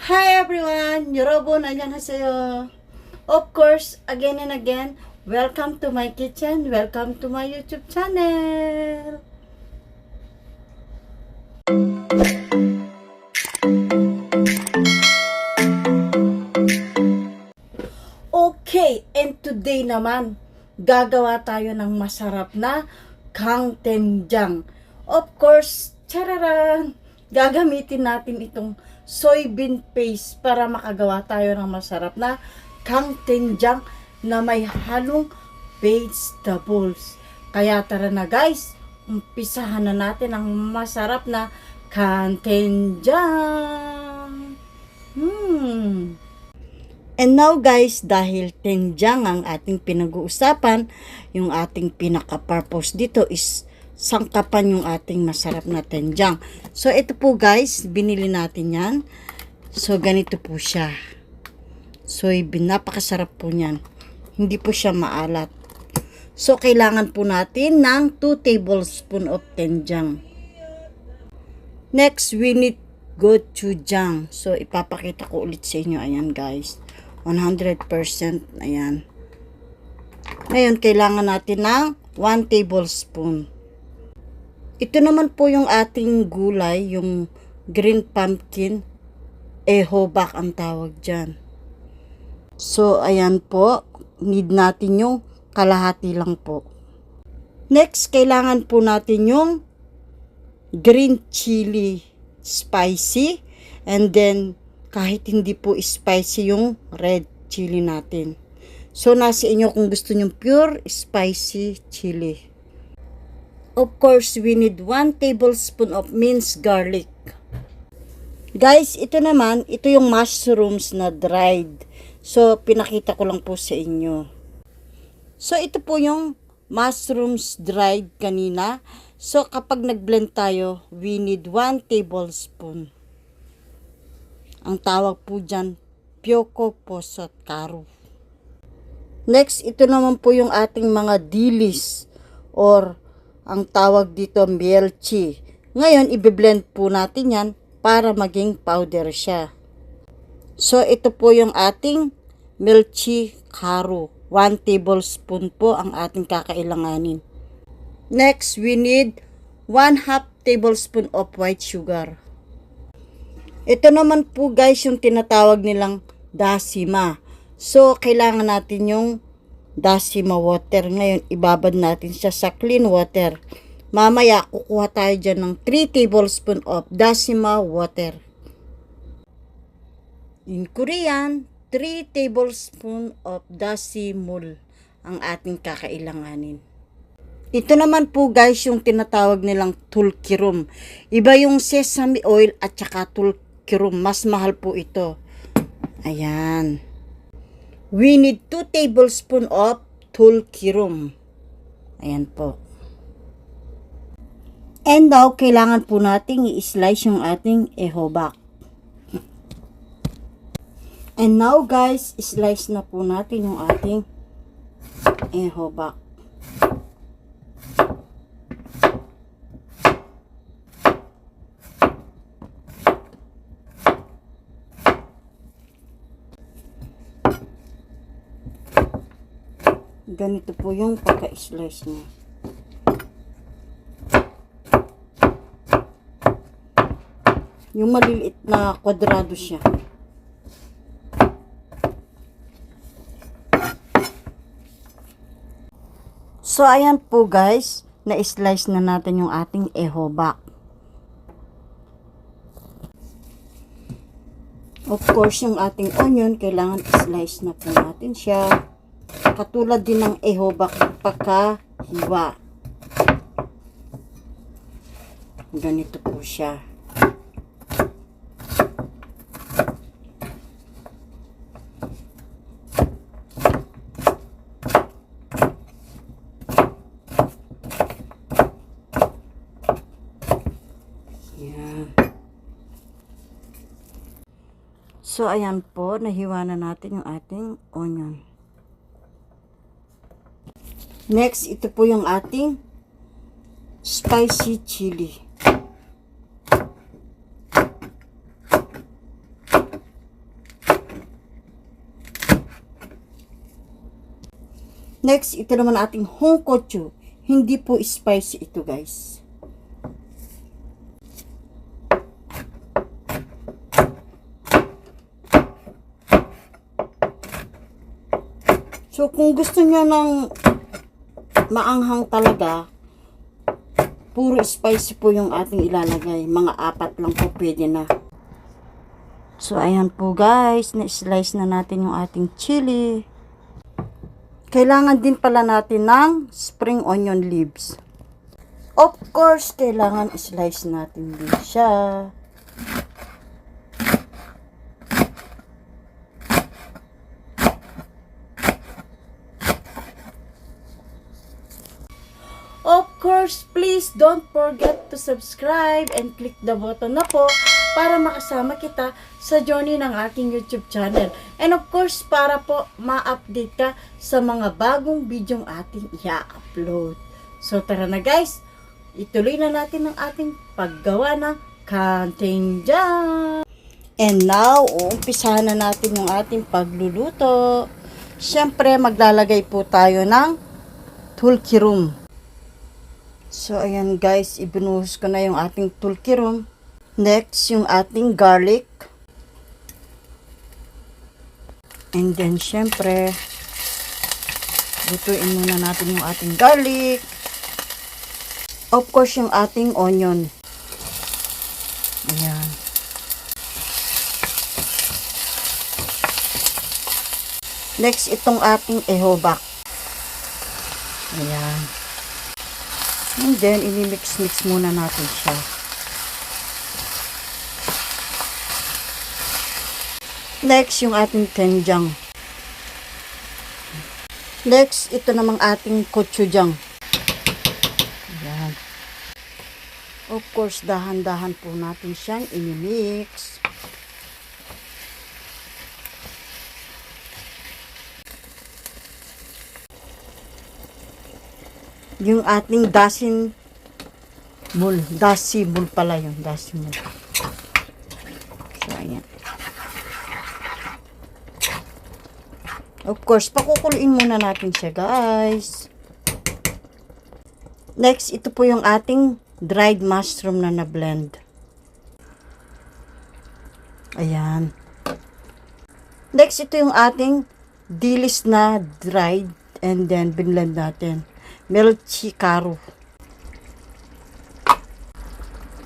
Hi everyone! 여러분 안녕하세요. Of course, again and again, welcome to my kitchen, welcome to my YouTube channel. Okay, and today naman, gagawa tayo ng masarap na kangtenjang. Of course, chararan! Gagamitin natin itong soybean paste para makagawa tayo ng masarap na kangtenjang na may halong vegetables. Kaya tara na guys, umpisahan na natin ang masarap na kangtenjang. And now guys, dahil tenjang ang ating pinag-uusapan, yung ating pinaka-purpose dito is sangkapan yung ating masarap na tenjang. So ito po guys, binili natin yan. So ganito po siya. So napakasarap po niyan. Hindi po siya maalat. So kailangan po natin ng 2 tablespoon of tenjang. Next, we need gochujang. So ipapakita ko ulit sa inyo. Ayan guys. 100%. Ayan. Ngayon, kailangan natin ng 1 tablespoon. Ito naman po yung ating gulay, yung green pumpkin, ehobak ang tawag dyan. So, ayan po. Need natin yung kalahati lang po. Next, kailangan po natin yung green chili spicy. And then, kahit hindi po spicy yung red chili natin. So, nasa inyo kung gusto nyo pure spicy chili. Of course, we need 1 tablespoon of minced garlic. Guys, ito naman, ito yung mushrooms na dried. So, pinakita ko lang po sa inyo. So, ito po yung mushrooms dried kanina. So, kapag nag-blend tayo, we need 1 tablespoon. Ang tawag po dyan, Pyoco Posot Karu. Next, ito naman po yung ating mga dilis or ang tawag dito, melchi. Ngayon, i-blend po natin yan para maging powder siya. So, ito po yung ating melchi karu. 1 tablespoon po ang ating kakailanganin. Next, we need 1/2 tablespoon of white sugar. Ito naman po guys yung tinatawag nilang dasima. So, kailangan natin yung dasima water. Ngayon, ibabad natin siya sa clean water. Mamaya, kukuha tayo dyan ng 3 tablespoon of dasima water. In Korean, 3 tablespoon of dasimul ang ating kakailanganin. Ito naman po guys yung tinatawag nilang tulkirum. Iba yung sesame oil at saka tulkirum. Mas mahal po ito. Ayan. We need 2 tablespoon of tulkirum. Ayan po. And now, kailangan po nating i-slice yung ating ehobak. And now guys, slice na po natin yung ating ehobak. Ganito po yung pagka-slice niya. Yung maliliit na kwadrado siya. So, ayan po guys, na-slice na natin yung ating ehobak. Of course, yung ating onion, kailangan i-slice na po natin siya. Katulad din ng ehobak pagkahiwa. Ganito po siya. Yan. So, ayan po, nahiwa na natin yung ating onion. Next, ito po yung ating spicy chili. Next, ito naman ating hongkochu. Hindi po spicy ito, guys. So, kung gusto niyo ng maanghang talaga, puro spicy po yung ating ilalagay. Mga 4 lang po pwede na. So, ayan po guys, na-slice na natin yung ating chili. Kailangan din pala natin ng spring onion leaves. Of course, kailangan i-slice natin din siya. Of course, please don't forget to subscribe and click the button na po para makasama kita sa journey ng aking YouTube channel. And of course, para po ma-update ka sa mga bagong bidyong ating i-upload. So tara na guys, ituloy na natin ang ating paggawa ng kantinjang. And now, uumpisahan na natin yung ating pagluluto. Siyempre, maglalagay po tayo ng tulkirum. So, ayan guys, ibinuhos ko na yung ating tulkirum. Next, yung ating garlic. And then, syempre, lutuin muna natin yung ating garlic. Of course, yung ating onion. Ayan. Next, itong ating ehobak. Ayan. And then, i-mix-mix muna natin siya. Next, yung ating doenjang. Next, ito namang ating gochujang. Ayan. Of course, dahan-dahan po natin siyang i-mix. Yung ating dashi mul pala yun, dashi mul. So, ayan. Of course, pakukuluin muna natin siya, guys. Next, ito po yung ating dried mushroom na na-blend. Ayan. Next, ito yung ating dilis na dried and then binlend natin. Melchi karu.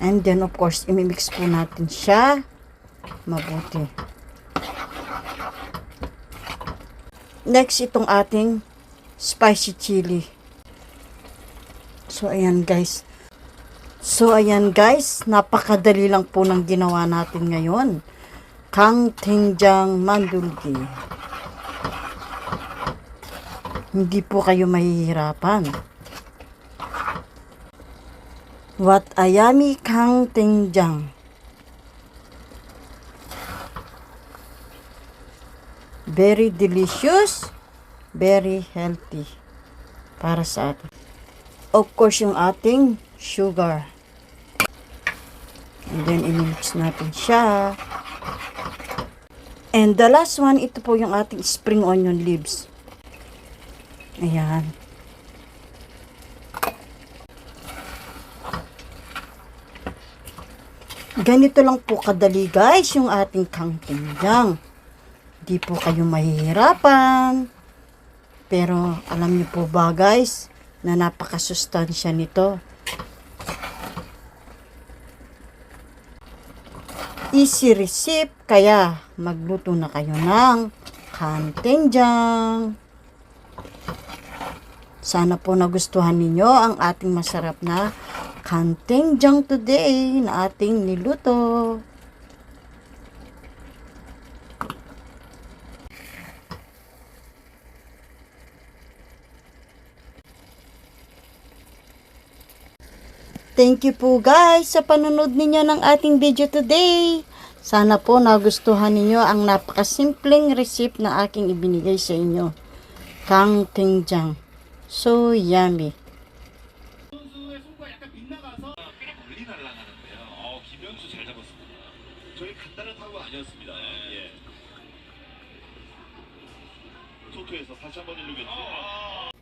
And then, of course, imimix po natin siya mabuti. Next, itong ating spicy chili. So, ayan guys. Napakadali lang po ng ginawa natin ngayon. Kantinjang mandulgi. Hindi po kayo mahihirapan. Wat ayami kantinjang. Very delicious, very healthy para sa atin. Of course, yung ating sugar. And then, i-mix natin siya. And the last one, ito po yung ating spring onion leaves. Ayan. Ganito lang po kadali guys yung ating kantinjang. Di po kayo mahihirapan. Pero alam niyo po ba guys na napakasustansya nito. Easy recipe kaya magluto na kayo ng kantinjang. Sana po nagustuhan ninyo ang ating masarap na kantinjang today na ating niluto. Thank you po guys sa panunod ninyo ng ating video today. Sana po nagustuhan ninyo ang napakasimpleng recipe na aking ibinigay sa inyo. kantinjang. So yummy. 김명수 잘 잡았습니다. 저희 간단한 타구 아니었습니다. 예. 토토에서 다시 한번 일루겠죠.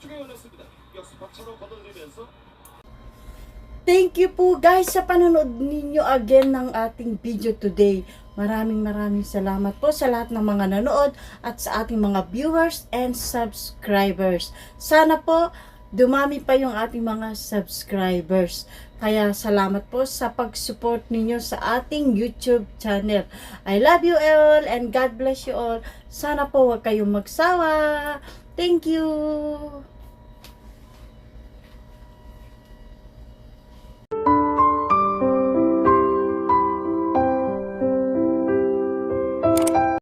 집중에 걸렸습니다. 역습 박찬호 걷어내면서 Thank you po guys sa panonood ninyo again ng ating video today. Maraming salamat po sa lahat ng mga nanood at sa ating mga viewers and subscribers. Sana po dumami pa yung ating mga subscribers. Kaya salamat po sa pag-support ninyo sa ating YouTube channel. I love you all and God bless you all. Sana po huwag kayong magsawa. Thank you!